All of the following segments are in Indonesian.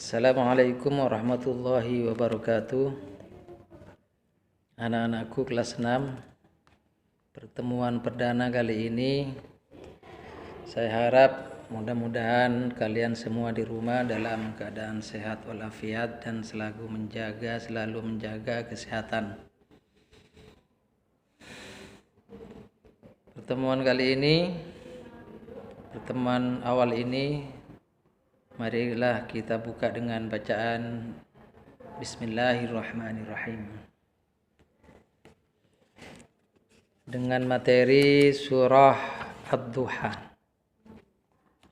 Assalamualaikum warahmatullahi wabarakatuh. Anak-anakku kelas 6, pertemuan perdana kali ini saya harap mudah-mudahan kalian semua di rumah dalam keadaan sehat walafiat dan selalu menjaga kesehatan. Pertemuan kali ini, pertemuan awal ini, marilah kita buka dengan bacaan Bismillahirrahmanirrahim. Dengan materi surah Ad-Duha.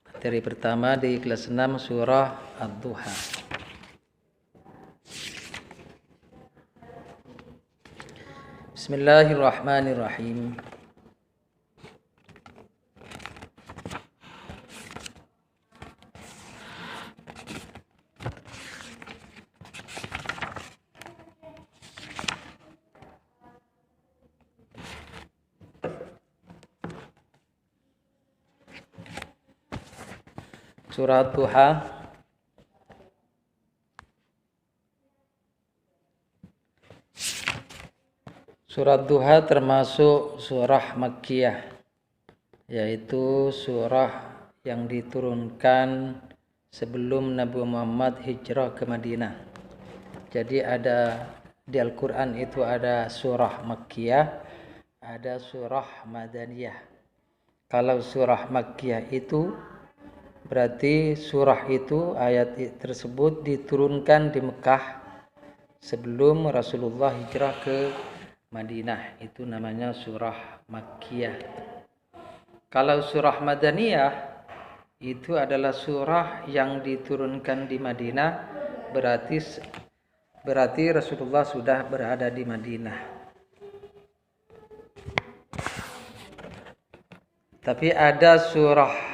Materi pertama di kelas 6 surah Ad-Duha. Bismillahirrahmanirrahim. Surah Ad-Duha Surah Ad-Duha termasuk surah Makkiyah, yaitu surah yang diturunkan sebelum Nabi Muhammad hijrah ke Madinah. Jadi ada di Al-Quran itu ada surah Makkiyah, ada surah Madaniyah. Kalau surah Makkiyah itu berarti surah itu, ayat tersebut diturunkan di Mekah sebelum Rasulullah hijrah ke Madinah. Itu namanya surah Makkiyah. Kalau surah Madaniyah itu adalah surah yang diturunkan di Madinah, berarti Rasulullah sudah berada di Madinah. Tapi ada surah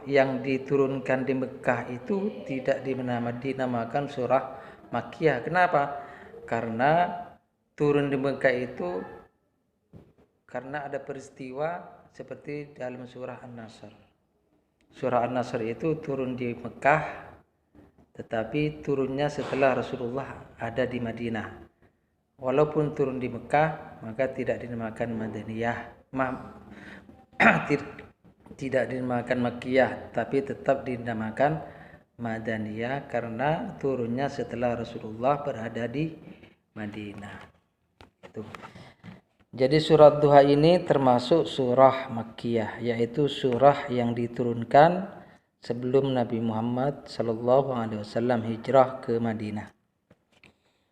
yang diturunkan di Mekah itu tidak dinamakan surah Makkiyah. Kenapa? Karena turun di Mekah itu karena ada peristiwa seperti dalam surah An-Nasr. Surah An-Nasr itu turun di Mekah, tetapi turunnya setelah Rasulullah ada di Madinah. Walaupun turun di Mekah, maka tidak dinamakan Madaniyah. Tidak dinamakan Makkiyah, tapi tetap dinamakan Madaniyah karena turunnya setelah Rasulullah berada di Madinah. Itu. Jadi surah Duha ini termasuk surah Makkiyah, yaitu surah yang diturunkan sebelum Nabi Muhammad SAW hijrah ke Madinah.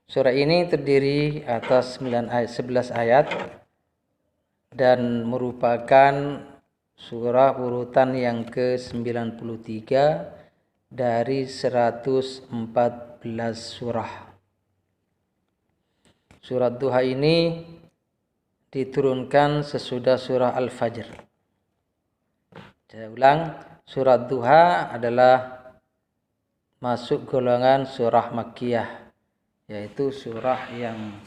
Surah ini terdiri atas 11 ayat dan merupakan surah urutan yang ke-93 dari 114 surah. Surah Duha ini diturunkan sesudah surah Al-Fajr. Saya ulang, surah Duha adalah masuk golongan surah Makkiyah, yaitu surah yang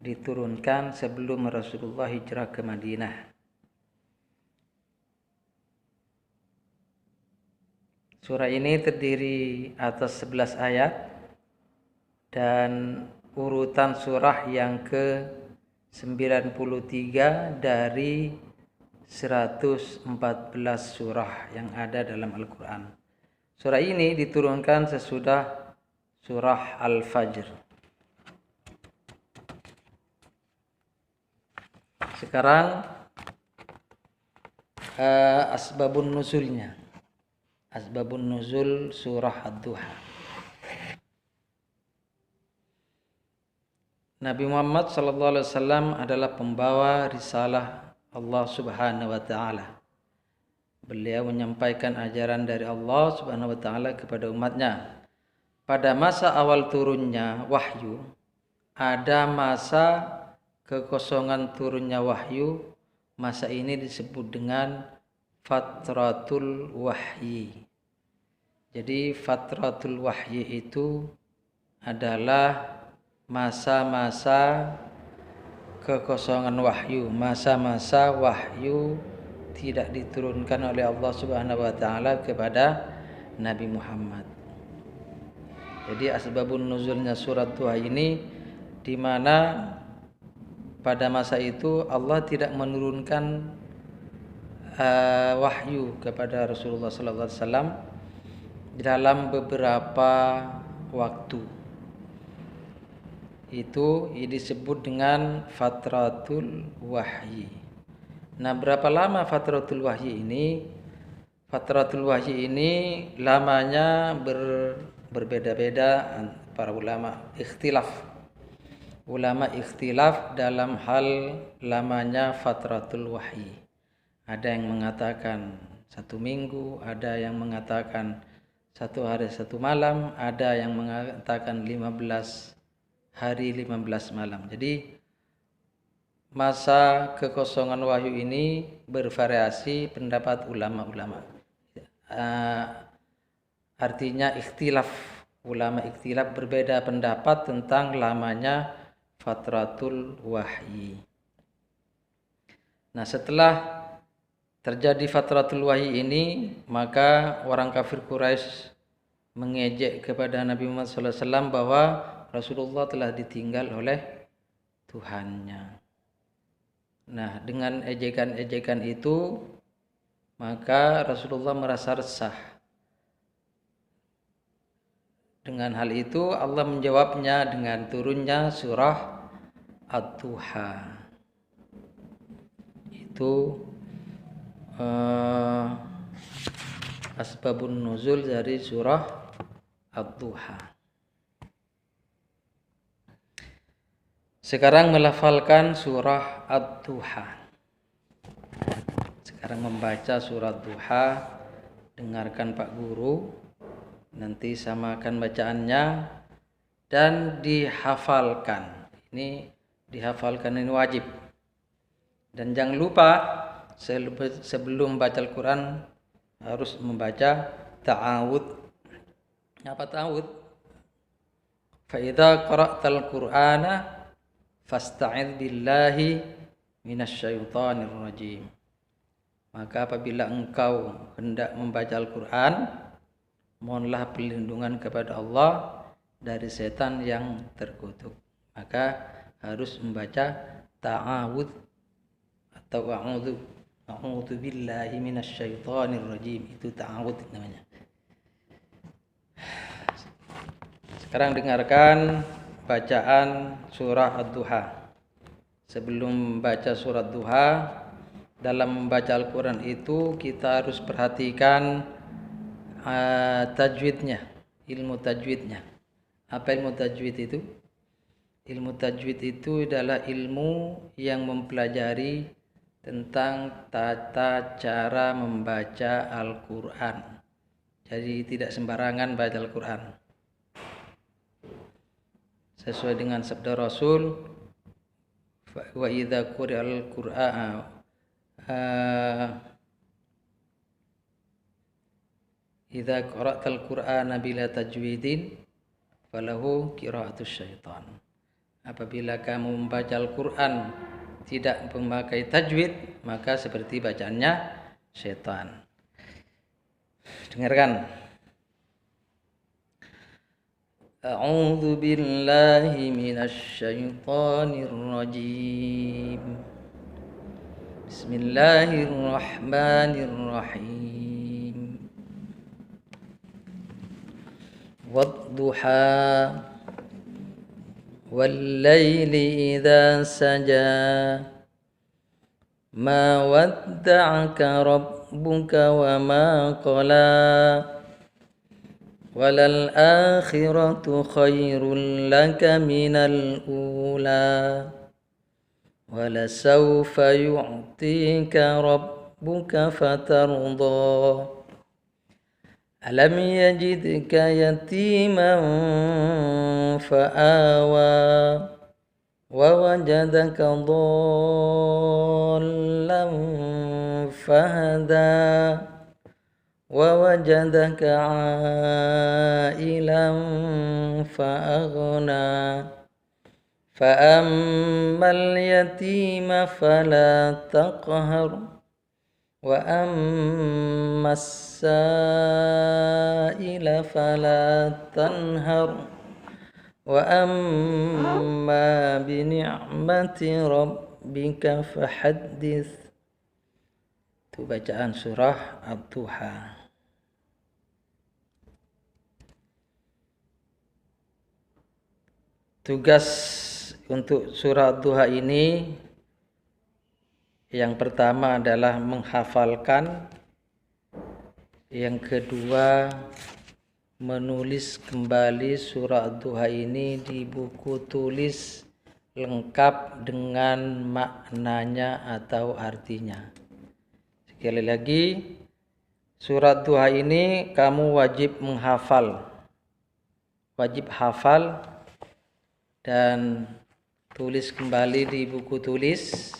diturunkan sebelum Rasulullah hijrah ke Madinah. Surah ini terdiri atas 11 ayat dan urutan surah yang ke-93 dari 114 surah yang ada dalam Al-Quran. Surah ini diturunkan sesudah surah Al-Fajr. Sekarang asbabun nuzulnya. Asbabun nuzul surah Ad-Duha. Nabi Muhammad SAW adalah pembawa risalah Allah Subhanahu wa taala. Beliau menyampaikan ajaran dari Allah Subhanahu wa taala kepada umatnya. Pada masa awal turunnya wahyu, ada masa kekosongan turunnya wahyu. Masa ini disebut dengan fatratul wahyi. Jadi fatratul wahyi itu adalah masa-masa kekosongan wahyu, masa-masa wahyu tidak diturunkan oleh Allah Subhanahu wa taala kepada Nabi Muhammad. Jadi asbabun nuzulnya surat Duha ini di mana pada masa itu Allah tidak menurunkan wahyu kepada Rasulullah SAW dalam beberapa waktu. Itu disebut dengan fatratul wahyi. Nah, berapa lama fatratul wahyi ini? Fatratul wahyi ini lamanya berbeda-beda para ulama ikhtilaf. Ulama ikhtilaf dalam hal lamanya fatratul wahyi. Ada yang mengatakan 1 minggu, ada yang mengatakan 1 hari 1 malam, ada yang mengatakan 15 hari 15 malam. Jadi masa kekosongan wahyu ini bervariasi pendapat ulama-ulama. Artinya ikhtilaf, ulama ikhtilaf berbeda pendapat tentang lamanya fatratul wahyi. Nah, setelah terjadi fatratul wahyi ini, maka orang kafir Quraisy mengejek kepada Nabi Muhammad SAW bahwa Rasulullah telah ditinggal oleh Tuhannya. Nah, dengan ejekan-ejekan itu, maka Rasulullah merasa resah. Dengan hal itu Allah menjawabnya dengan turunnya surah Ad-Duha. Itu asbabun nuzul dari surah Ad-Duha. Sekarang melafalkan surah Ad-Duha. Sekarang membaca surah Duha. Dengarkan Pak Guru. Nanti samakan bacaannya dan dihafalkan. Ini dihafalkan, ini wajib. Dan jangan lupa sebelum baca Al-Quran harus membaca ta'awud. Apa ta'awud? Fa idza qara'tal Qur'ana fasta'idz billahi minasyaitonir rajim. Maka apabila engkau hendak membaca Al-Quran, mohonlah perlindungan kepada Allah dari setan yang terkutuk. Maka harus membaca ta'awud atau a'udzu billahi minasyaitonir rajim. Itu ta'awud namanya. Sekarang dengarkan bacaan surah Ad-Duha. Sebelum baca surah Duha, dalam membaca Al-Quran itu kita harus perhatikan tajwidnya, ilmu tajwidnya. Apa ilmu tajwid itu? Ilmu tajwid itu adalah ilmu yang mempelajari tentang tata cara membaca Al-Quran. Jadi tidak sembarangan baca Al-Quran. Sesuai dengan sabda Rasul, wa idza quri'al Qur'an idza qara'tal Qur'ana bila tajwidin falahu qira'atus syaitan. Apabila kamu membaca Al-Qur'an tidak memakai tajwid, maka seperti bacaannya syaitan. Dengarkan. A'udzu billahi minasy syaithanir rajim. Bismillahirrahmanirrahim. Wad-duha wal-laili idza saja. Ma wadda'aka rabbuka wa ma qala. Walal akhiratu khairul laka minal ula. Walasawfa yu'tika rabbuka fatarda. Alam yajidka yatiman fa'awa. Wa wajadaka dhallan fahada. ووجدك عائلا فأغنى فأما اليتيم فلا تقهر وأما السائل فلا تنهر وأما بنعمة ربك فحدث. Itu bacaan surah Ad-Duha. Tugas untuk surah Ad-Duha ini yang pertama adalah menghafalkan, yang kedua menulis kembali surah Ad-Duha ini di buku tulis lengkap dengan maknanya atau artinya. Sekali lagi, surah Ad-Duha ini kamu wajib menghafal, wajib hafal dan tulis kembali di buku tulis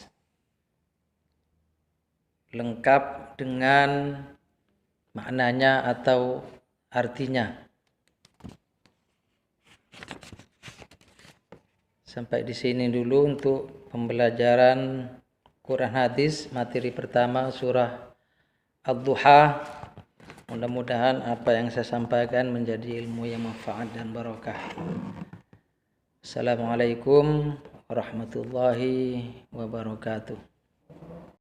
lengkap dengan maknanya atau artinya. Sampai di sini dulu untuk pembelajaran Quran hadis materi pertama surah Ad-Duha. Mudah-mudahan apa yang saya sampaikan menjadi ilmu yang manfaat dan barokah. Assalamualaikum warahmatullahi wabarakatuh.